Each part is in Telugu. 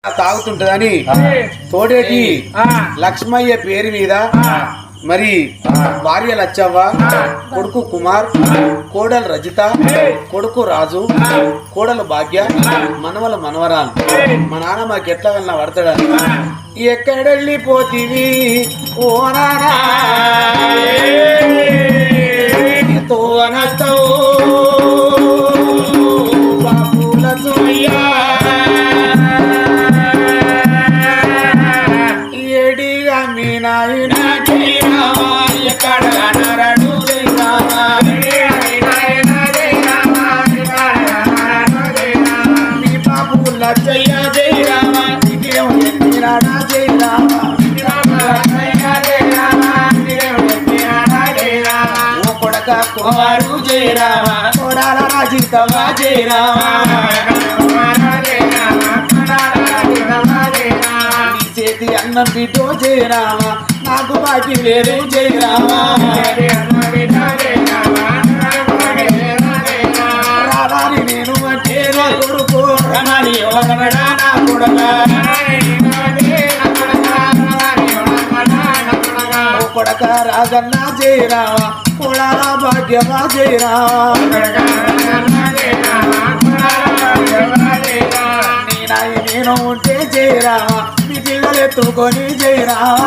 తాగుతుంటదని తోడేటి లక్ష్మయ్య పేరు మీద మరి భార్య లచ్చవ్వ, కొడుకు కుమార్, కోడలు రజిత, కొడుకు రాజు, కోడలు భాగ్య, మనవల మనవరాలు. మా నాన్న మాకు ఎట్లా వెళ్ళినా పడతాడని ఎక్కడెళ్ళిపోతీవి ఓ నానా బాపులతో ఏడిగా మీ నాయన ఎక్కడ నరడు మీ బాపుల జయ జయ రామ జయ రామ కొడక కుమారు జయ రామ కొడాల రాజితవ జయ రామ చేతి అన్నం బిడ్డో జయ రామ నాకు బాకి లేదు జయ రామ రాధాని నేను అంటే నా కొడుకు రమణి నా కొడక కొడక రాజన్న జయ రామ కొడాల భాగ్యమా జయ రామ నేను ఉంటే జయ రామ మీ పిల్లలు ఎత్తుకొని జయ రామ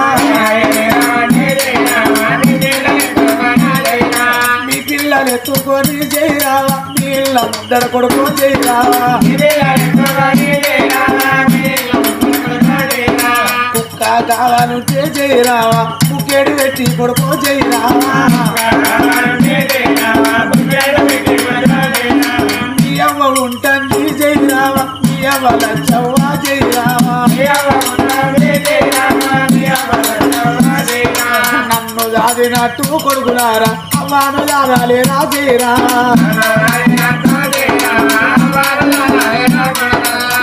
మీ పిల్లలు ఎత్తుకొని జయ రామ మీ ఇళ్ళ ముందర కొడుకు జయ రామ కుక్క కావాలంటే జయ రామ కుక్కేడు పెట్టి కొడుకు జయ రామ మీ అవ్వ ఉంటుంది జయ రామ మీ అవ్వ లచ్చవ్వ జయ రామ నన్ను దాదినట్టు కొడుకులారా అవ్వను దాదాలేరా జయ రామ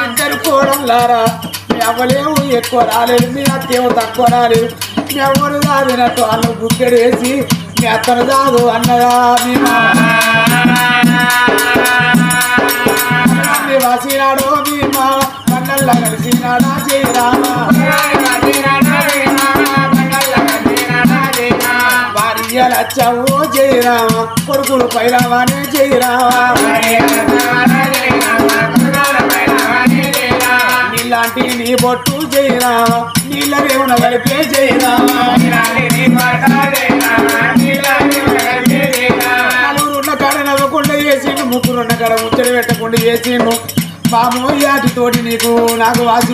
ఇద్దరు కోడళ్ళారా మీ అవ్వలేము ఎక్కువ రాలేదు మీ అత్తేమో తక్కువ రాలేదు మీ అవ్వను దాదినట్టు వాళ్ళు బుక్కెడు వేసి మీ అత్తను దాదు అన్నదా మీ వాసినాడో మీ మావ కన్నల్లా కలిసినాడా జయ రామ భార్య లచ్చవో జయ రామ కొడుకులు పైరావానే జయ రామ నీలాంటి నీ బొట్టు జయ రామ నీళ్ళ రేవున గడిపే జయ రామ నలుగురున్న కాడ నవ్వకుండా చేసిండు, ముగ్గురున్న కాడ ముచ్చడి పెట్టకుండా చేసిండు. మామూలు తోటి నీకు నాకు వాసి